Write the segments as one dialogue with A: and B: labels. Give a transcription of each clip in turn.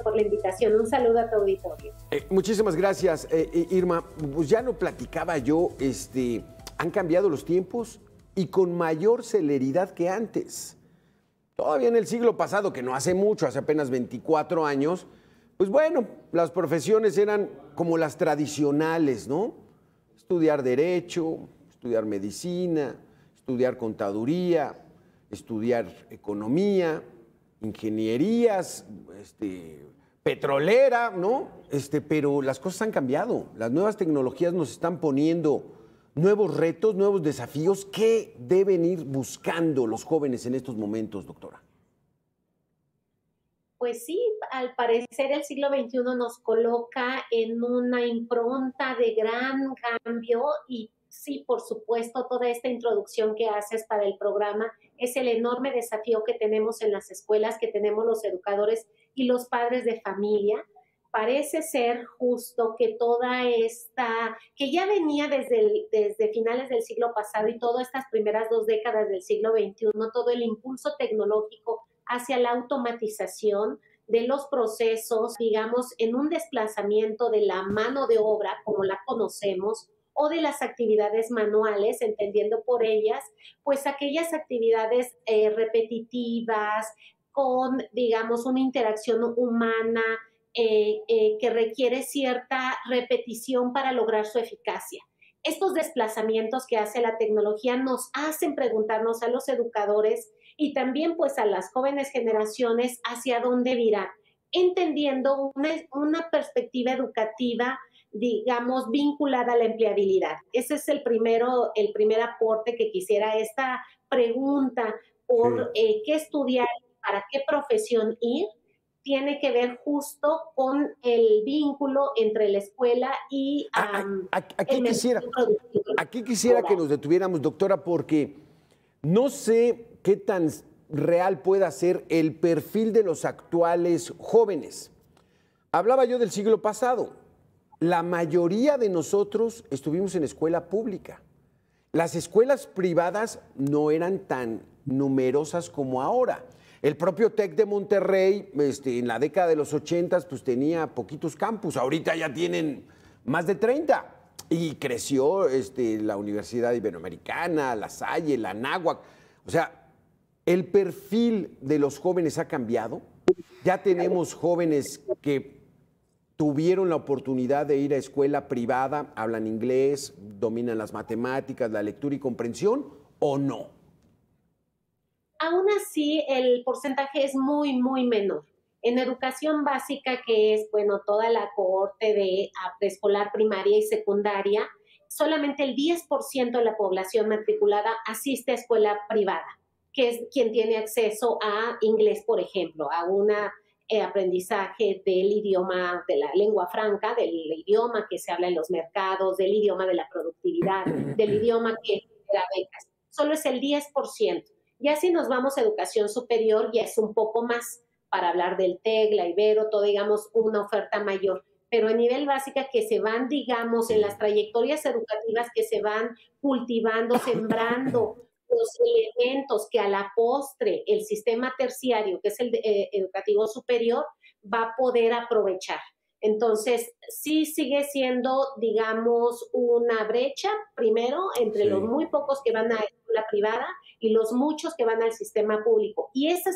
A: por la invitación. Un saludo a tu auditorio.
B: Muchísimas gracias, Irma. Pues ya lo platicaba yo, han cambiado los tiempos y con mayor celeridad que antes. Todavía en el siglo pasado, que no hace mucho, hace apenas 24 años, pues bueno, las profesiones eran como las tradicionales, ¿no? Estudiar derecho, estudiar medicina, estudiar contaduría, estudiar economía, ingenierías, petrolera, ¿no? Pero las cosas han cambiado. Las nuevas tecnologías nos están poniendo nuevos retos, nuevos desafíos. ¿Qué deben ir buscando los jóvenes en estos momentos, doctora?
A: Pues sí, al parecer el siglo XXI nos coloca en una impronta de gran cambio y sí, por supuesto, toda esta introducción que haces para el programa es el enorme desafío que tenemos en las escuelas, que tenemos los educadores y los padres de familia. Parece ser justo que toda esta, que ya venía desde finales del siglo pasado y todas estas primeras 2 décadas del siglo XXI, todo el impulso tecnológico hacia la automatización de los procesos, digamos, en un desplazamiento de la mano de obra, como la conocemos, o de las actividades manuales, entendiendo por ellas, pues aquellas actividades repetitivas, con, digamos, una interacción humana que requiere cierta repetición para lograr su eficacia. Estos desplazamientos que hace la tecnología nos hacen preguntarnos a los educadores y también pues a las jóvenes generaciones hacia dónde virar, entendiendo una perspectiva educativa, digamos, vinculada a la empleabilidad. Ese es el primer aporte que quisiera, esta pregunta por qué estudiar, para qué profesión ir, tiene que ver justo con el vínculo entre la escuela y
B: aquí quisiera que nos detuviéramos, doctora, porque no sé qué tan real pueda ser el perfil de los actuales jóvenes. Hablaba yo del siglo pasado. La mayoría de nosotros estuvimos en escuela pública. Las escuelas privadas no eran tan numerosas como ahora. El propio TEC de Monterrey, en la década de los 80, pues tenía poquitos campus. Ahorita ya tienen más de 30. Y creció la Universidad Iberoamericana, la Salle, la Anáhuac. O sea, el perfil de los jóvenes ha cambiado. Ya tenemos jóvenes que tuvieron la oportunidad de ir a escuela privada, hablan inglés, dominan las matemáticas, la lectura y comprensión, ¿o no?
A: Aún así, el porcentaje es muy, muy menor. En educación básica, que es, bueno, toda la cohorte de preescolar, primaria y secundaria, solamente el 10% de la población matriculada asiste a escuela privada, que es quien tiene acceso a inglés, por ejemplo, a una aprendizaje del idioma, de la lengua franca, del idioma que se habla en los mercados, del idioma de la productividad, del idioma que da becas. Solo es el 10%. Ya si nos vamos a educación superior, ya es un poco más para hablar del TEC, la Ibero, todo, digamos, una oferta mayor. Pero a nivel básica que se van, digamos, en las trayectorias educativas que se van cultivando, sembrando los elementos que a la postre el sistema terciario, que es el educativo superior, va a poder aprovechar. Entonces, sí sigue siendo, digamos, una brecha, primero, entre los muy pocos que van a escuela privada y los muchos que van al sistema público. Y ese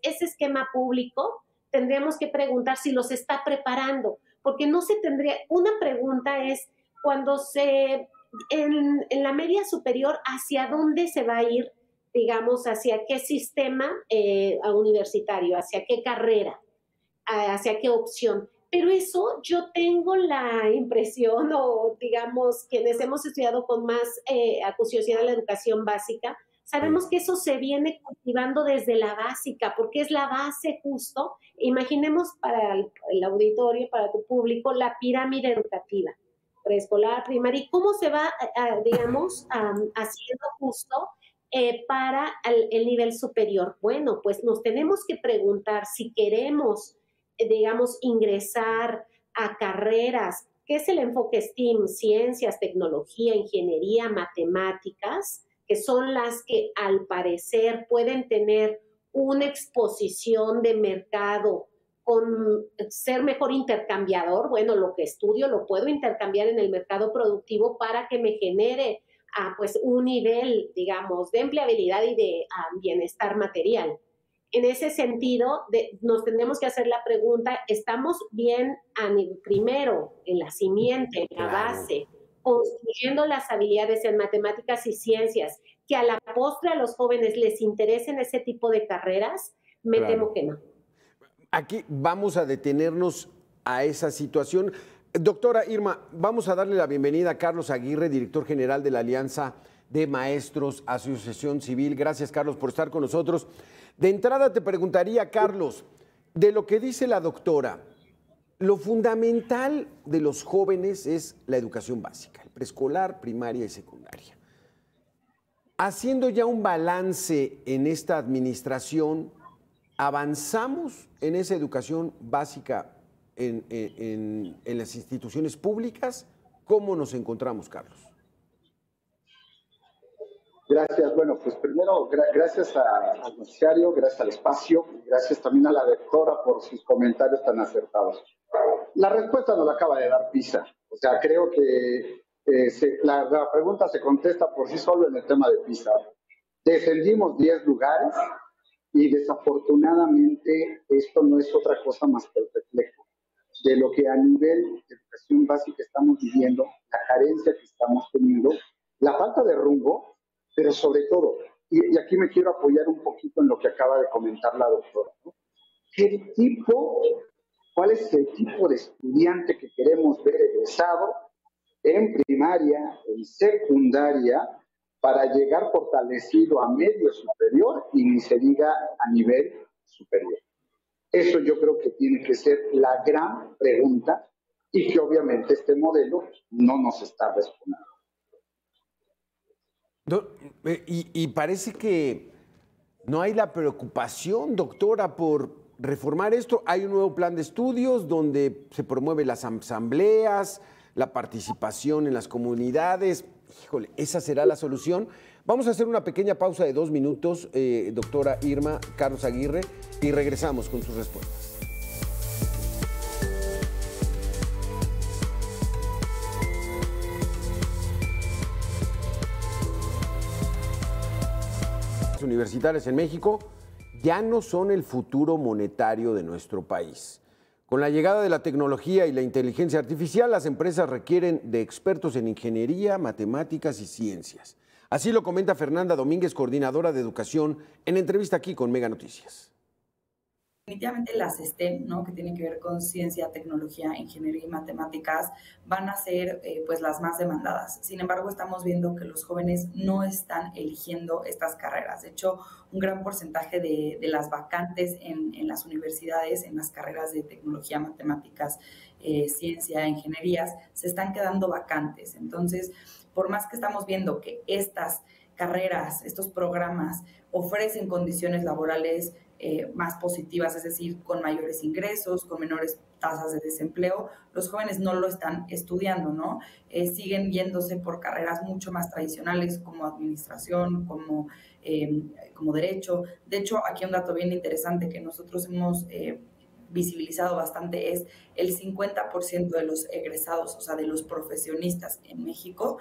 A: esquema público tendríamos que preguntar si los está preparando, porque no se tendría, una pregunta es cuando en la media superior, ¿hacia dónde se va a ir, digamos, hacia qué sistema universitario, hacia qué carrera, hacia qué opción? Pero eso yo tengo la impresión, o digamos, quienes hemos estudiado con más acuciosidad la educación básica, sabemos que eso se viene cultivando desde la básica, porque es la base justo. Imaginemos para el auditorio, para tu público, la pirámide educativa, preescolar, primaria, y cómo se va, digamos, haciendo justo para el nivel superior. Bueno, pues nos tenemos que preguntar si queremos, digamos, ingresar a carreras, ¿qué es el enfoque STEAM? Ciencias, tecnología, ingeniería, matemáticas, que son las que al parecer pueden tener una exposición de mercado con ser mejor intercambiador. Bueno, lo que estudio lo puedo intercambiar en el mercado productivo para que me genere pues un nivel, digamos, de empleabilidad y de bienestar material. En ese sentido, nos tenemos que hacer la pregunta, ¿estamos bien primero en la simiente, en la base, construyendo las habilidades en matemáticas y ciencias, que a la postre a los jóvenes les interesen ese tipo de carreras? Me temo que no.
B: Aquí vamos a detenernos a esa situación. Doctora Irma, vamos a darle la bienvenida a Carlos Aguirre, director general de la Alianza de Maestros Asociación Civil. Gracias, Carlos, por estar con nosotros. De entrada te preguntaría, Carlos, de lo que dice la doctora, lo fundamental de los jóvenes es la educación básica, el preescolar, primaria y secundaria. Haciendo ya un balance en esta administración, ¿avanzamos en esa educación básica en las instituciones públicas? ¿Cómo nos encontramos, Carlos?
C: Gracias. Bueno, pues primero, gracias al noticiario, gracias al espacio, gracias también a la doctora por sus comentarios tan acertados. La respuesta nos la acaba de dar PISA. O sea, creo que la pregunta se contesta por sí solo en el tema de PISA. Descendimos 10 lugares y desafortunadamente esto no es otra cosa más que el reflejo de lo que a nivel de educación básica estamos viviendo, la carencia que estamos teniendo, la falta de rumbo, pero sobre todo, y aquí me quiero apoyar un poquito en lo que acaba de comentar la doctora, ¿no? ¿Cuál es el tipo de estudiante que queremos ver egresado en primaria, en secundaria, para llegar fortalecido a medio superior y ni se diga a nivel superior? Eso yo creo que tiene que ser la gran pregunta y que obviamente este modelo no nos está respondiendo.
B: Y parece que no hay la preocupación, doctora, por reformar esto. Hay un nuevo plan de estudios donde se promueven las asambleas, la participación en las comunidades. Híjole, ¿esa será la solución? Vamos a hacer una pequeña pausa de 2 minutos, doctora Irma, Carlos Aguirre, y regresamos con sus respuestas. Universitarias en México ya no son el futuro monetario de nuestro país. Con la llegada de la tecnología y la inteligencia artificial, las empresas requieren de expertos en ingeniería, matemáticas y ciencias. Así lo comenta Fernanda Domínguez, coordinadora de educación, en entrevista aquí con Mega Noticias.
D: Definitivamente las STEM, ¿no?, que tienen que ver con ciencia, tecnología, ingeniería y matemáticas, van a ser pues las más demandadas. Sin embargo, estamos viendo que los jóvenes no están eligiendo estas carreras. De hecho, un gran porcentaje de las vacantes en las universidades, en las carreras de tecnología, matemáticas, ciencia, ingenierías, se están quedando vacantes. Entonces, por más que estamos viendo que estas carreras, estos programas ofrecen condiciones laborales más positivas, es decir, con mayores ingresos, con menores tasas de desempleo, los jóvenes no lo están estudiando, ¿no? Siguen yéndose por carreras mucho más tradicionales como administración, como derecho. De hecho, aquí un dato bien interesante que nosotros hemos visibilizado bastante es el 50% de los egresados, o sea, de los profesionistas en México,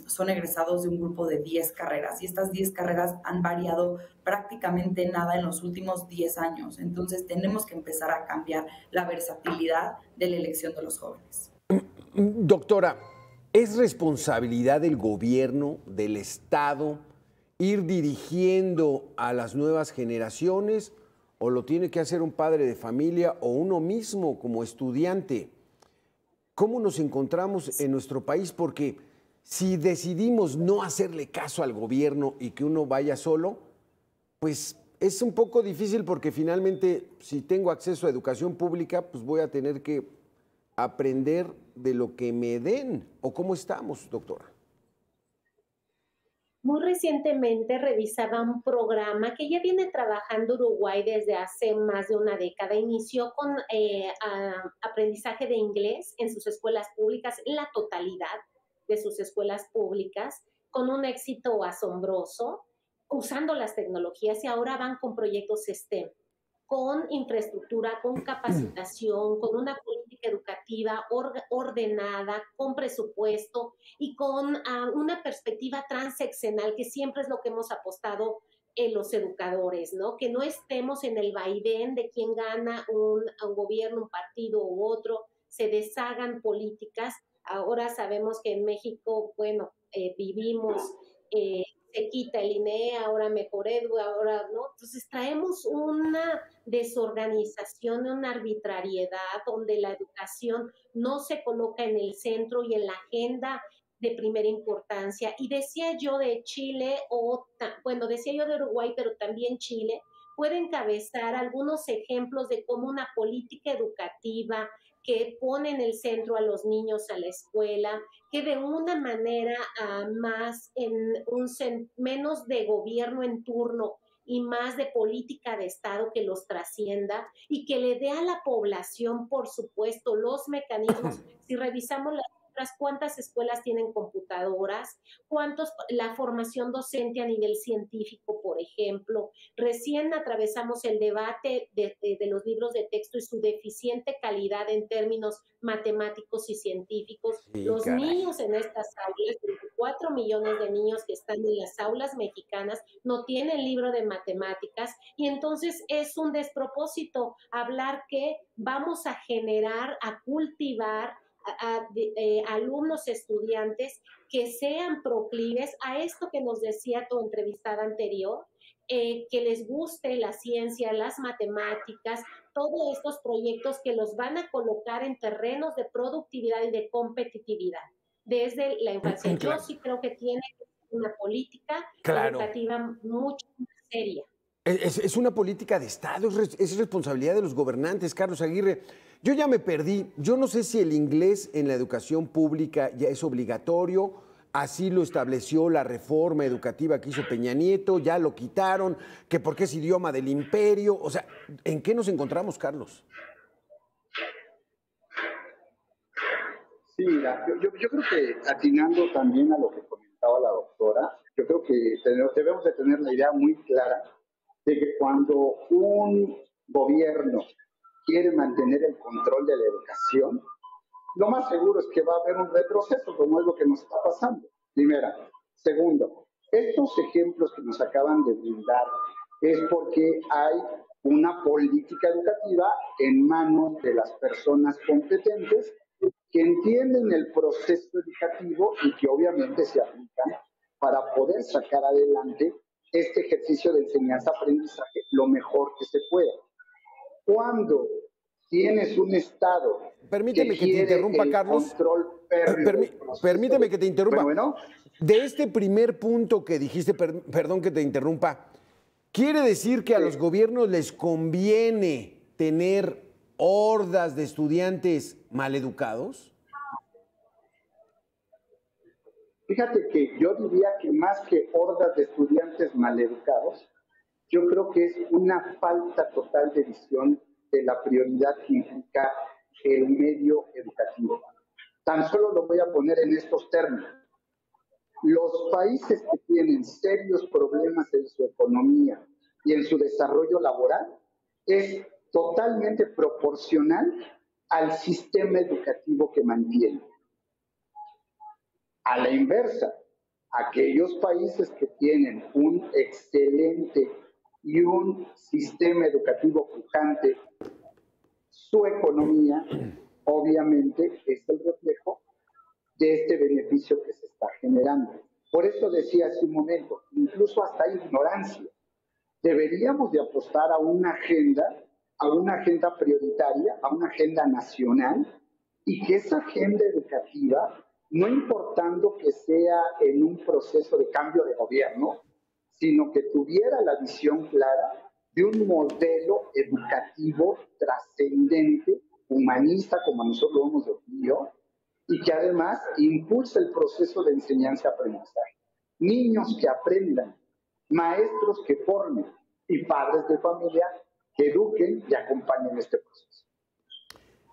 D: son egresados de un grupo de 10 carreras y estas 10 carreras han variado prácticamente nada en los últimos 10 años. Entonces tenemos que empezar a cambiar la versatilidad de la elección de los jóvenes.
B: Doctora, ¿es responsabilidad del gobierno, del Estado, ir dirigiendo a las nuevas generaciones o lo tiene que hacer un padre de familia o uno mismo como estudiante? ¿Cómo nos encontramos en nuestro país? Porque si decidimos no hacerle caso al gobierno y que uno vaya solo, pues es un poco difícil porque finalmente si tengo acceso a educación pública, pues voy a tener que aprender de lo que me den. ¿O cómo estamos, doctora?
A: Muy recientemente revisaba un programa que ya viene trabajando Uruguay desde hace más de una década. Inició con aprendizaje de inglés en sus escuelas públicas, en la totalidad de sus escuelas públicas, con un éxito asombroso, usando las tecnologías, y ahora van con proyectos STEM. con infraestructura, con capacitación, con una política educativa ordenada, con presupuesto y con una perspectiva transeccional, que siempre es lo que hemos apostado los educadores, ¿no? Que no estemos en el vaivén de quién gana un gobierno, un partido u otro, se deshagan políticas. Ahora sabemos que en México, bueno, vivimos, se quita el INE, ahora mejor Edu, ahora no. Entonces traemos una desorganización, una arbitrariedad donde la educación no se coloca en el centro y en la agenda de primera importancia. Y decía yo de Chile, bueno, decía yo de Uruguay, pero también Chile, puede encabezar algunos ejemplos de cómo una política educativa que pone en el centro a los niños, a la escuela, que de una manera más menos de gobierno en turno y más de política de Estado que los trascienda y que le dé a la población, por supuesto, los mecanismos. Si revisamos las cifras, cuántas escuelas tienen computadoras, la formación docente a nivel científico, por ejemplo. Recién atravesamos el debate de los libros de texto y su deficiente calidad en términos matemáticos y científicos. Sí, los niños en estas aulas, 24 millones de niños que están en las aulas mexicanas, no tienen libro de matemáticas, y entonces es un despropósito hablar que vamos a generar, a cultivar alumnos, estudiantes que sean proclives a esto que nos decía tu entrevistada anterior, que les guste la ciencia, las matemáticas, todos estos proyectos que los van a colocar en terrenos de productividad y de competitividad desde la infancia. Claro. Yo sí creo que tiene una política educativa mucho más seria.
B: Es una política de Estado, es responsabilidad de los gobernantes, Carlos Aguirre. Yo ya me perdí. Yo no sé si el inglés en la educación pública ya es obligatorio. Así lo estableció la reforma educativa que hizo Peña Nieto, ya lo quitaron, que porque es idioma del imperio. O sea, ¿en qué nos encontramos, Carlos?
C: Sí, mira, yo creo que atinando también a lo que comentaba la doctora, yo creo que debemos de tener la idea muy clara de que cuando un gobierno quiere mantener el control de la educación, lo más seguro es que va a haber un retroceso, como es lo que nos está pasando. Primera. Segundo, estos ejemplos que nos acaban de brindar es porque hay una política educativa en manos de las personas competentes que entienden el proceso educativo y que obviamente se aplican para poder sacar adelante este ejercicio de enseñanza-aprendizaje lo mejor que se pueda. Cuando tienes un Estado...
B: Permíteme que te interrumpa, Carlos. Permíteme que te interrumpa.
C: Bueno.
B: De este primer punto que dijiste, perdón que te interrumpa, ¿quiere decir que a los gobiernos les conviene tener hordas de estudiantes maleducados?
C: Fíjate que yo diría que más que hordas de estudiantes maleducados, yo creo que es una falta total de visión de la prioridad que implica el medio educativo. Tan solo lo voy a poner en estos términos. Los países que tienen serios problemas en su economía y en su desarrollo laboral es totalmente proporcional al sistema educativo que mantienen. A la inversa, aquellos países que tienen un excelente y un sistema educativo pujante, su economía obviamente es el reflejo de este beneficio que se está generando. Por eso decía hace un momento, incluso hasta ignorancia. Deberíamos de apostar a una agenda prioritaria, a una agenda nacional, y que esa agenda educativa, no importando que sea en un proceso de cambio de gobierno, sino que tuviera la visión clara de un modelo educativo trascendente, humanista, como nosotros lo hemos definido, y que además impulse el proceso de enseñanza-aprendizaje. Niños que aprendan, maestros que formen y padres de familia que eduquen y acompañen este proceso.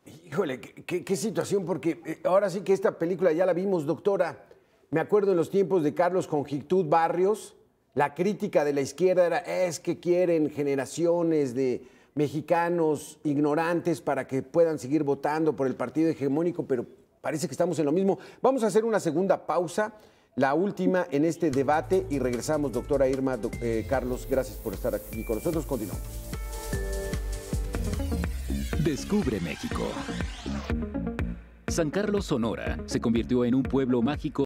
B: Híjole, qué situación, porque ahora sí que esta película ya la vimos, doctora. Me acuerdo en los tiempos de Carlos Conjictud Barrios, la crítica de la izquierda era, es que quieren generaciones de mexicanos ignorantes para que puedan seguir votando por el partido hegemónico, pero parece que estamos en lo mismo. Vamos a hacer una segunda pausa, la última en este debate, y regresamos, doctora Irma. Carlos, gracias por estar aquí con nosotros. Continuamos.
E: Descubre México. San Carlos, Sonora, se convirtió en un pueblo mágico